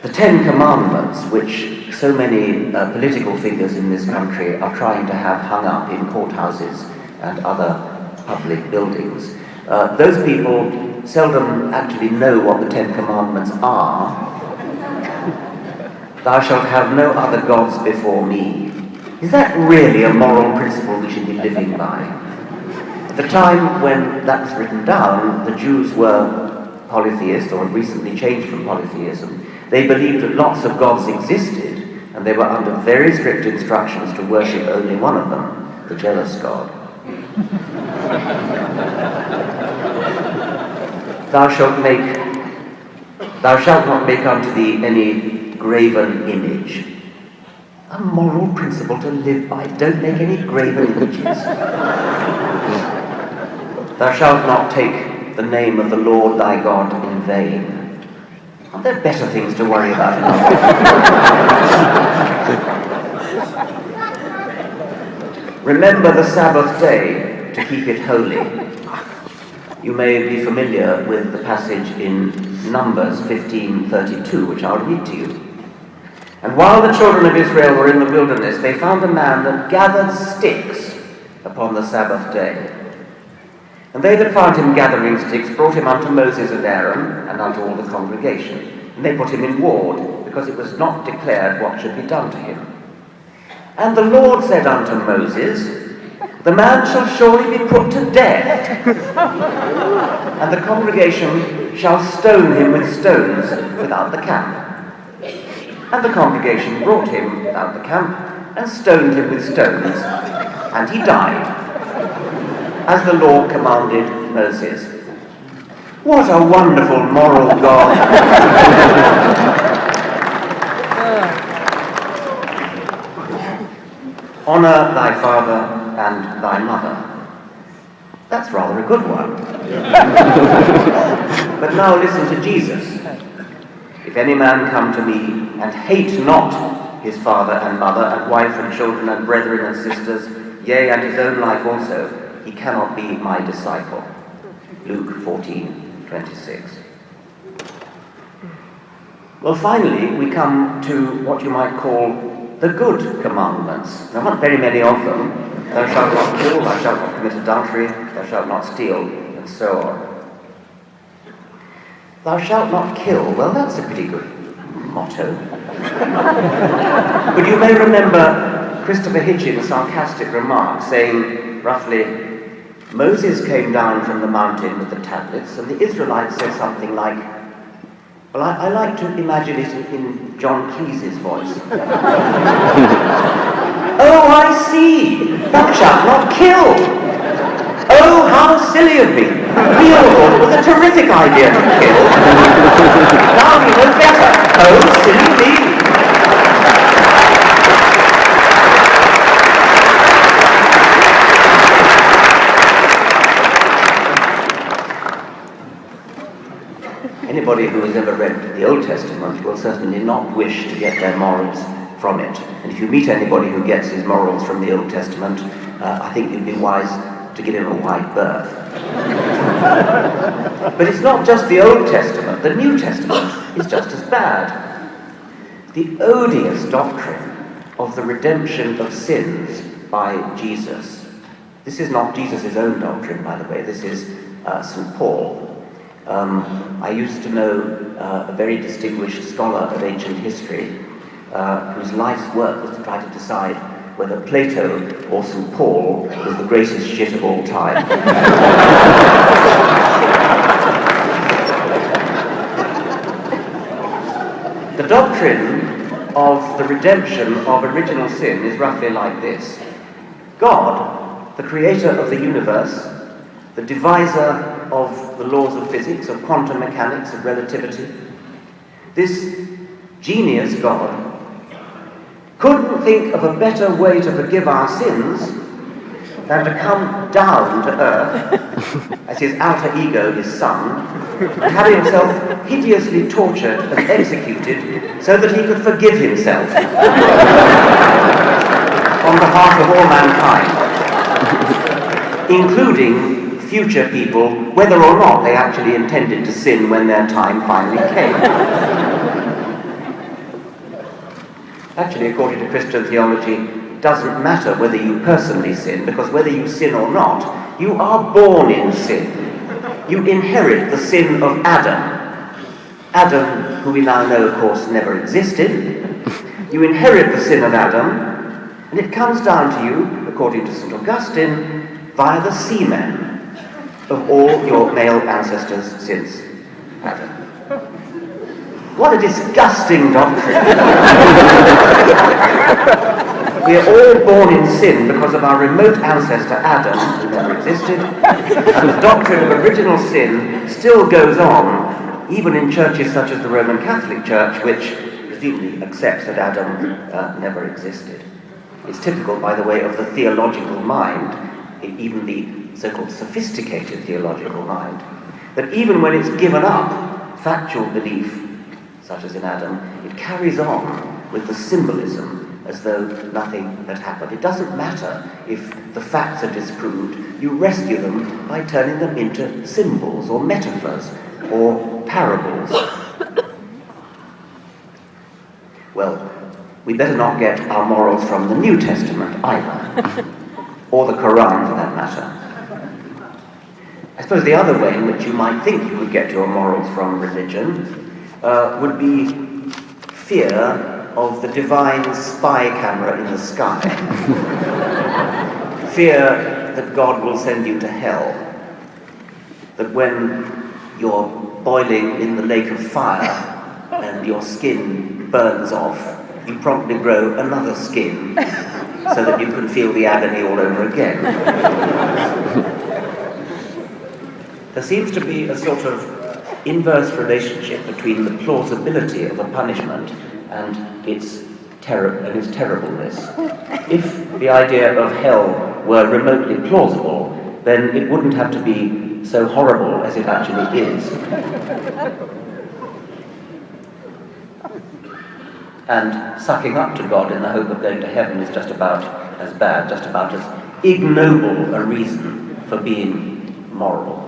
the Ten Commandments, which so many political figures in this country are trying to have hung up in courthouses and other public buildings, those people seldom actually know what the Ten Commandments are. Thou shalt have no other gods before me. Is that really a moral principle we should be living by? At the time when that was written down, the Jews were polytheists, or had recently changed from polytheism. They believed that lots of gods existed, and they were under very strict instructions to worship only one of them, the jealous god. Thou shalt not make unto thee any graven image. A moral principle to live by. Don't make any graven images. Thou shalt not take the name of the Lord thy God in vain. Are there better things to worry about? Remember the Sabbath day to keep it holy. You may be familiar with the passage in Numbers 15:32, which I'll read to you. And while the children of Israel were in the wilderness, they found a man that gathered sticks upon the Sabbath day. And they that found him gathering sticks brought him unto Moses and Aaron, and unto all the congregation. And they put him in ward, because it was not declared what should be done to him. And the Lord said unto Moses, the man shall surely be put to death, and the congregation shall stone him with stones without the camp. And the congregation brought him without the camp, and stoned him with stones, and he died, as the law commanded Moses. What a wonderful moral God! Honour thy father and thy mother. That's rather a good one. But now listen to Jesus. If any man come to me and hate not his father and mother and wife and children and brethren and sisters, yea, and his own life also, he cannot be my disciple. Luke 14:26. Well, finally, we come to what you might call the good commandments. There aren't very many of them. Thou shalt not kill, thou shalt not commit adultery, thou shalt not steal, and so on. Thou shalt not kill. Well, that's a pretty good motto. But you may remember Christopher Hitchens' sarcastic remark saying, roughly, Moses came down from the mountain with the tablets, and the Israelites said something like, well, I like to imagine it in John Cleese's voice. Oh, I see! Thou shalt not kill! Oh, how silly of me! We all thought it was a terrific idea to kill. Now we know better. Oh, silly me! Anybody who has ever read the Old Testament will certainly not wish to get their morals from it. And if you meet anybody who gets his morals from the Old Testament, I think you'd be wise to give him a wide berth. But it's not just the Old Testament. The New Testament is just as bad. The odious doctrine of the redemption of sins by Jesus. This is not Jesus' own doctrine, by the way. This is St. Paul. I used to know a very distinguished scholar of ancient history whose life's work was to try to decide whether Plato or St. Paul was the greatest shit of all time. The doctrine of the redemption of original sin is roughly like this. God, the creator of the universe, the deviser of the laws of physics, of quantum mechanics, of relativity, this genius God couldn't think of a better way to forgive our sins than to come down to earth as his alter ego, his son, and have himself hideously tortured and executed so that he could forgive himself on behalf of all mankind, including future people, whether or not they actually intended to sin when their time finally came. actually, according to Christian theology, it doesn't matter whether you personally sin, because whether you sin or not, you are born in sin. You inherit the sin of Adam. Adam, who we now know, of course, never existed. You inherit the sin of Adam, and it comes down to you, according to St. Augustine, via the semen of all your male ancestors since Adam. What a disgusting doctrine. We are all born in sin because of our remote ancestor Adam, who never existed, and the doctrine of original sin still goes on, even in churches such as the Roman Catholic Church, which presumably accepts that Adam never existed. It's typical, by the way, of the theological mind, even the so-called sophisticated theological mind, that even when it's given up factual belief, such as in Adam, it carries on with the symbolism as though nothing had happened. It doesn't matter if the facts are disproved, you rescue them by turning them into symbols or metaphors or parables. Well, we better not get our morals from the New Testament either, or the Quran for that matter. I suppose the other way in which you might think you could get your morals from religion would be fear of the divine spy camera in the sky. Fear that God will send you to hell. That when you're boiling in the lake of fire and your skin burns off, you promptly grow another skin so that you can feel the agony all over again. There seems to be a sort of inverse relationship between the plausibility of a punishment and its terribleness. If the idea of hell were remotely plausible, then it wouldn't have to be so horrible as it actually is. And sucking up to God in the hope of going to heaven is just about as bad, just about as ignoble a reason for being moral.